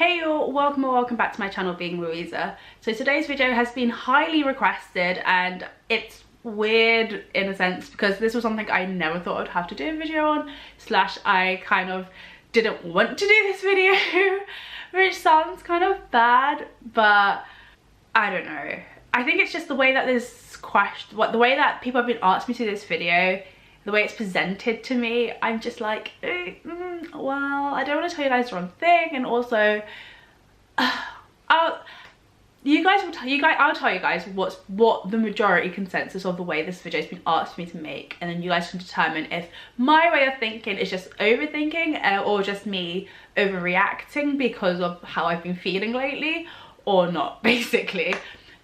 Hey all, welcome or welcome back to my channel, being Louisa. So today's video has been highly requested and it's weird in a sense because this was something I never thought I'd have to do a video on, slash I kind of didn't want to do this video, which sounds kind of bad, but I don't know. I think it's just the way that this question, the way that people have been asking me to do this video, the way it's presented to me, I'm just like, well, I don't want to tell you guys the wrong thing, and also, I'll tell you guys what the majority consensus of the way this video has been asked me to make, and then you guys can determine if my way of thinking is just overthinking or just me overreacting because of how I've been feeling lately, or not, basically.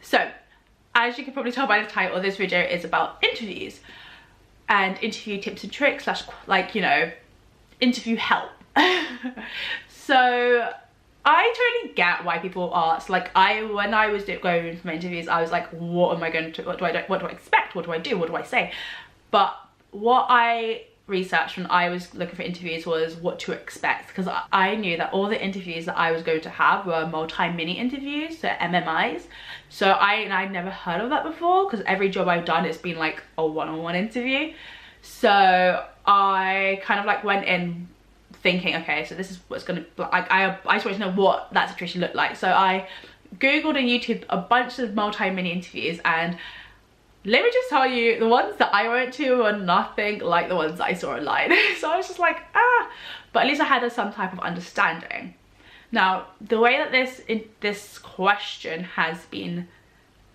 So, as you can probably tell by the title, this video is about interviews and interview tips and tricks, slash, like, you know, interview help. So I totally get why people ask. Like, when I was going for my interviews, I was like, what am I going to, what do I expect, what do I do, what do I say? But what I researched when I was looking for interviews was what to expect, because I knew that all the interviews that I was going to have were multi-mini interviews, so MMIs. So I'd never heard of that before, because every job I've done, it's been like a one-on-one interview. So I kind of like went in thinking, okay, so this is what's gonna, like, I just wanted to know what that situation looked like. So I googled and YouTube a bunch of multi-mini interviews, and let me just tell you, the ones that I went to were nothing like the ones that I saw online. So I was just like, but at least I had some type of understanding. Now, the way that this question has been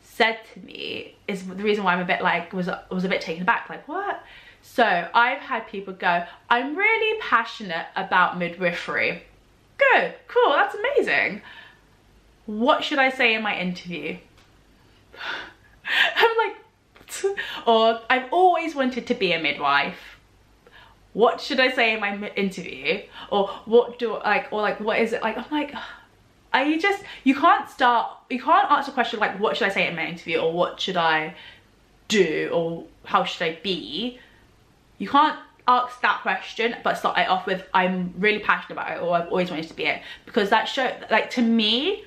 said to me is the reason why I'm a bit like, was a bit taken aback, like, what? So I've had people go, I'm really passionate about midwifery. Good, cool, that's amazing. What should I say in my interview? I'm like, or I've always wanted to be a midwife. What should I say in my interview? Or what do, like, or like, what is it like? I'm like, you can't answer a question like, what should I say in my interview, or what should I do, or how should I be? You can't ask that question but start it off with, I'm really passionate about it, or I've always wanted to be it, because that shows, like, to me,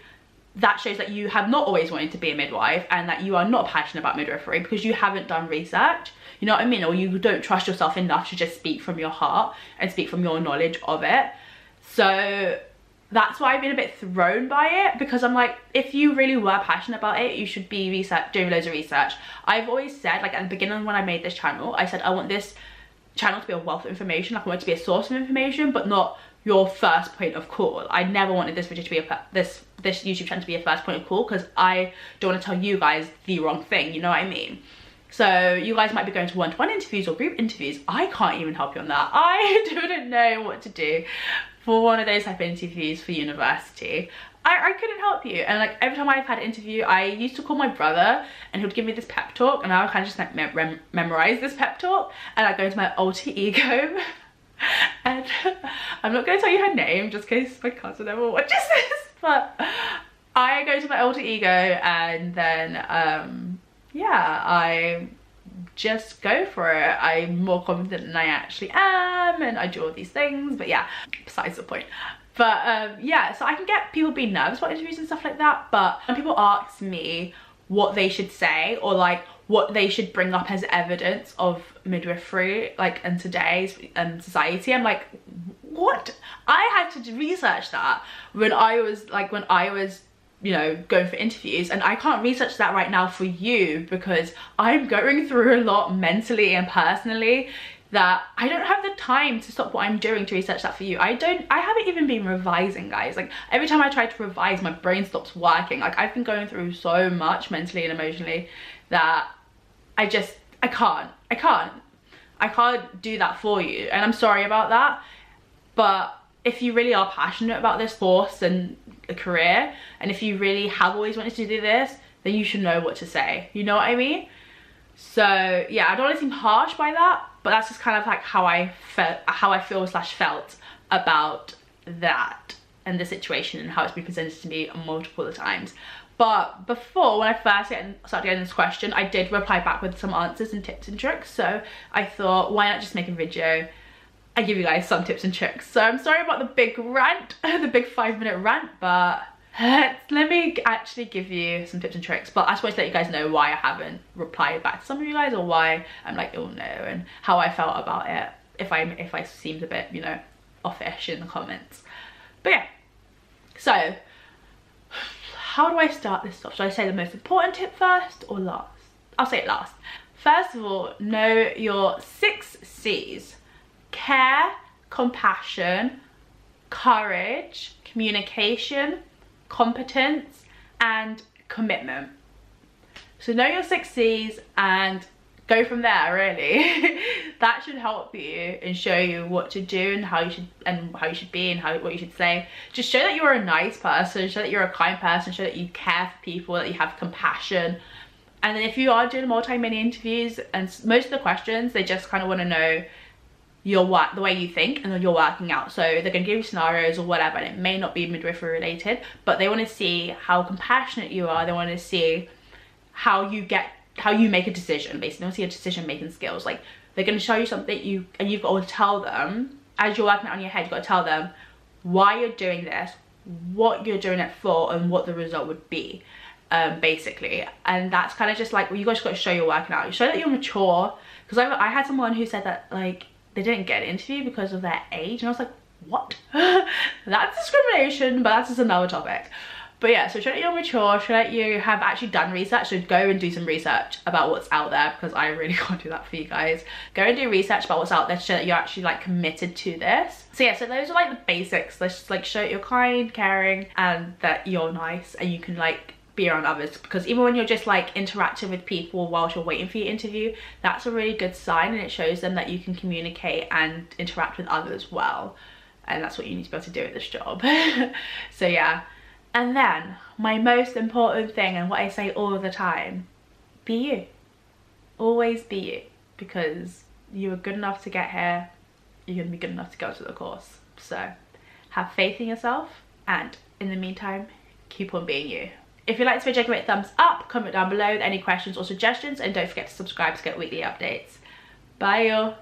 that shows that you have not always wanted to be a midwife, and that you are not passionate about midwifery because you haven't done research, you know what I mean? Or you don't trust yourself enough to just speak from your heart and speak from your knowledge of it. So that's why I've been a bit thrown by it, because I'm like, if you really were passionate about it, you should be doing loads of research. I've always said, like, at the beginning when I made this channel, I said I want this channel to be a wealth of information. Like, I want it to be a source of information, but not your first point of call. I never wanted this video to be this YouTube channel to be a first point of call, because I don't want to tell you guys the wrong thing, you know what I mean? So you guys might be going to one-to-one interviews or group interviews. I can't even help you on that. I didn't know what to do for one of those type of interviews for university. I couldn't help you. And like, every time I've had an interview, I used to call my brother and he would give me this pep talk, and I would kind of just like memorize this pep talk, and I'd go into my alter ego. And I'm not going to tell you her name just in case my cousin ever watches this, but I go to my alter ego, and then yeah, I just go for it. I'm more confident than I actually am, and I do all these things, but yeah, besides the point. But yeah, so I can get people being nervous about interviews and stuff like that, but when people ask me what they should say, or like what they should bring up as evidence of midwifery, like in today's society, I'm like, what? I had to research that when I was you know, going for interviews, and I can't research that right now for you because I'm going through a lot mentally and personally, that I don't have the time to stop what I'm doing to research that for you. I haven't even been revising, guys. Like, every time I try to revise, my brain stops working. Like, I've been going through so much mentally and emotionally that I can't do that for you, and I'm sorry about that. But if you really are passionate about this course and a career, and if you really have always wanted to do this, then you should know what to say, you know what I mean? So yeah, I don't want to seem harsh by that, but that's just kind of like how I felt about that and the situation, and how it's been presented to me multiple times. But before, when I first started getting this question, I did reply back with some answers and tips and tricks. So I thought, why not just make a video I give you guys some tips and tricks. So I'm sorry about the big rant, the big 5-minute rant, but let me actually give you some tips and tricks. But I just wanted to let you guys know why I haven't replied back to some of you guys, or why I'm like, oh no, and how I felt about it, if I seemed a bit, you know, offish in the comments. But yeah, so how do I start this off? Should I say the most important tip first or last? I'll say it last. First of all, know your 6 C's. Care, compassion, courage, communication, competence, and commitment. So know your 6 C's and go from there, really. That should help you and show you what to do and how you should be and what you should say. Just show that you're a nice person, show that you're a kind person, show that you care for people, that you have compassion. And then if you are doing multi-mini interviews, and most of the questions, they just kind of want to know the way you think and then you're working out. So they're going to give you scenarios or whatever, and it may not be midwifery related, but they want to see how compassionate you are. They want to see how you make a decision, basically. They want to see your decision making skills. Like, they're going to show you something and you've got to tell them, as you're working out on your head, you've got to tell them why you're doing this, what you're doing it for, and what the result would be, basically. And that's kind of just like, well, you guys got to show you're working out. You show that you're mature, because I had someone who said that, like, they didn't get an interview because of their age, and I was like, what? That's discrimination, but that's just another topic. But yeah, so show that you're mature, show that you have actually done research. So go and do some research about what's out there, because I really can't do that for you guys. Go and do research about what's out there to show that you're actually like committed to this. So yeah, so those are like the basics. Let's just like show that you're kind, caring, and that you're nice and you can like be around others. Because even when you're just like interacting with people whilst you're waiting for your interview, that's a really good sign, and it shows them that you can communicate and interact with others well, and that's what you need to be able to do at this job. So yeah. And then my most important thing, and what I say all the time, be you. Always be you, because you are good enough to get here, you're gonna be good enough to go to the course. So have faith in yourself, and in the meantime, keep on being you. If you like this video, give it a thumbs up, comment down below with any questions or suggestions, and don't forget to subscribe to get weekly updates. Bye y'all.